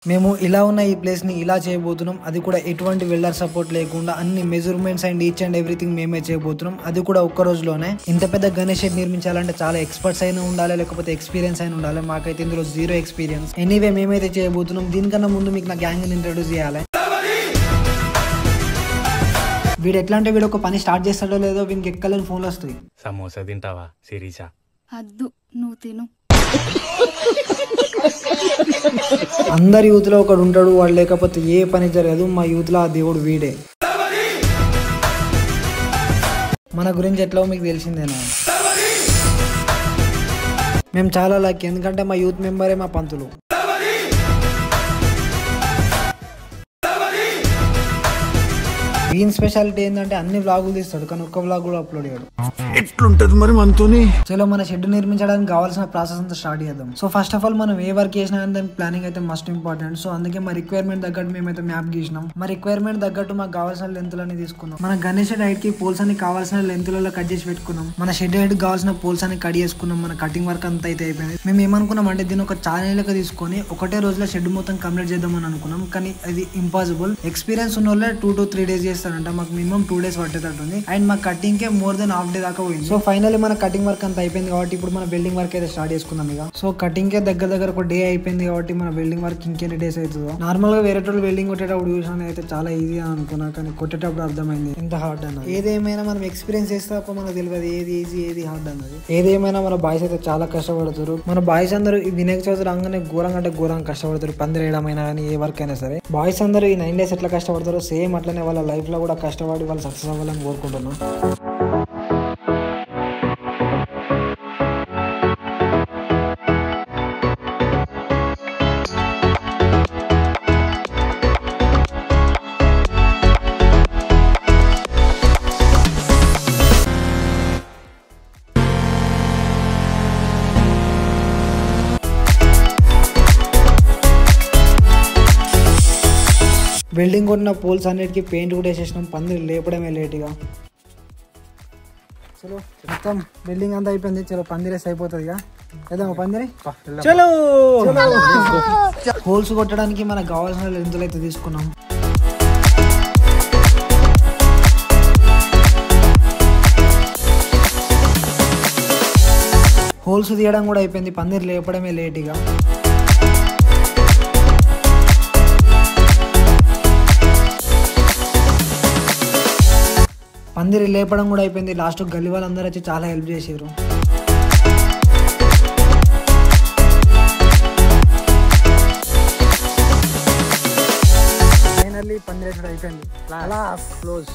మేము ఇలా ఉన్న ఈ ప్లేస్ ని ఇలా చేయబోతున్నాం, అది కూడా ఎటువంటి వెల్డర్ సపోర్ట్ లేకుండా అన్ని measurements and each and everything మేమే చేయబోతున్నాం, అది కూడా ఒక్క రోజులోనే. ఇంత పెద్ద గణేష్ షెడ్ నిర్మించాలంటే చాలా ఎక్స్పర్ట్స్ అయినా ఉండాలి, లేకపోతే ఎక్స్పీరియన్స్ అయినా ఉండాలి. మాకైతే ఇందులో జీరో ఎక్స్పీరియన్స్. ఎనీవే మేమైతే చేయబోతున్నాం. దీనికన్నా ముందు మీకు నా గ్యాంగ్ ని ఇంట్రడ్యూస్ చేయాలి. వీడు ఎట్లా అంటే వీడు ఒక పని స్టార్ట్ చేస్తాడో లేదో వీనికి ఎక్కలేని ఫోన్లు వస్తాయి. సమోసా తింటావా సిరీసా? అద్దు నువ్వు తిను. అందరి యూత్ లో ఒకడు ఉంటాడు, వాడు లేకపోతే ఏ పని జరగదు. మా యూత్ లో ఆ దేవుడు వీడే. మన గురించి ఎట్లా మీకు తెలిసిందేనా? మేము చాలా లక్కీ, ఎందుకంటే మా యూత్ మెంబరే మా పంతులు. వీన్ స్పెషాలిటీ ఏంటంటే అన్ని వ్లాగులు తీస్తాడు, కానీ ఒక్క వ్లాగ్ కూడా అప్లోడ్ చేయడు. ఎట్లుంటది మరి మనతోని? చలో మన షెడ్ నిర్మించడానికి కావాల్సిన ప్రాసెస్ అంతా స్టార్ట్ చేద్దాం. సో ఫస్ట్ ఆఫ్ ఆల్ మనం ఏ వర్క్ చేసినా దాని ప్లానింగ్ అయితే మస్ట్ ఇంపార్టెంట్. సో అందుకే మా రిక్వైర్మెంట్ తగ్గట్టు మేమైతే మ్యాప్ గీసినాం. మా రిక్వైర్మెంట్ తగ్గట్టు మాకు కావాల్సిన లెంతులని తీసుకున్నాం. మన గణేష్ షెడ్ హైట్ కి పోల్స్ అని కావాల్సిన లెంతులలో కట్ చేసి పెట్టుకున్నాం. మన షెడ్ హైట్ కావాల్సిన పోల్స్ అని కట్ చేసుకున్నాం. మన కటింగ్ వర్క్ అంతా అయితే అయిపోయింది. మేము ఏమనుకున్నాం అంటే దీన్ని ఒక ఛానల్ తీసుకొని ఒకటే రోజులో షెడ్ మొత్తం కంప్లీట్ చేద్దామని అనుకున్నాం, కానీ అది ఇంపాసిబుల్. ఎక్స్పీరియన్స్ ఉన్న వాళ్ళే 2 to 3 days చేస్తారంట. మాకు మినిమం 2 days పట్టేటట్టుంది. అండ్ మా కటింగ్ కే మోర్ దెన్ ½ day దాకా పోయింది. సో ఫైనల్లీ మన కటింగ్ వర్క్ అంతా అయిపోయింది కాబట్టి ఇప్పుడు మన బిల్డింగ్ వర్క్ అయితే స్టార్ట్ చేసుకుందాం ఇక. సో కటింగ్ కే దగ్గర ఒక డే అయిపోయింది కాబట్టి మన బిల్డింగ్ వర్క్ ఇంకెన్ని డేస్ అవుతుందో. నార్మల్ గా వేరే వెల్డింగ్ కొట్టేటప్పుడు చూసాను అయితే చాలా ఈజీ అని అనుకున్నా, కానీ కొట్టేటప్పుడు అర్థమైంది ఎంత హార్డ్ అన్నది. ఏదేమైనా మనం ఎక్స్పీరియన్స్ చేస్తే తప్ప మనకు తెలియదు ఏది ఈజీ ఏది హార్డ్ అన్నది. ఏదేమైనా మన బాయ్స్ అయితే చాలా కష్టపడతారు. మన బాయ్స్ అందరూ ఈ వినాయక చవితి రాగానే ఘోరంగా అంటే ఘోరంగా కష్టపడతారు. పందిరేయడమైనా కానీ ఏ వర్క్ అయినా సరే. బాయ్స్ అందరూ ఈ 9 days ఎట్లా కష్టపడతారో సేమ్ అట్లనే వాళ్ళ లైఫ్ లో కూడా కష్టపడి వాళ్ళు సక్సెస్ అవ్వాలని కోరుకుంటున్నాం. బిల్డింగ్ కొన్న పోల్స్ అన్నిటికీ పెయింట్ కూడా వేసేసినాం. పందిరి లేపడమే లేట్గా. చలో మొత్తం బిల్డింగ్ అంతా అయిపోయింది. చలో పందిరేసి అయిపోతుంది ఇక. ఏదో పందిరి చలో. హోల్స్ కొట్టడానికి మనకు కావాల్సిన లెంతులు అయితే తీసుకున్నాం. హోల్స్ తీయడం కూడా అయిపోయింది. పందిరి లేపడమే లేట్గా. పందిరి లేపడం కూడా అయిపోయింది. లాస్ట్ గల్లీ వాళ్ళందరూ వచ్చి చాలా హెల్ప్ చేసారు. ఫైనల్లీ పందిరి అయిపోయింది. క్లోజ్.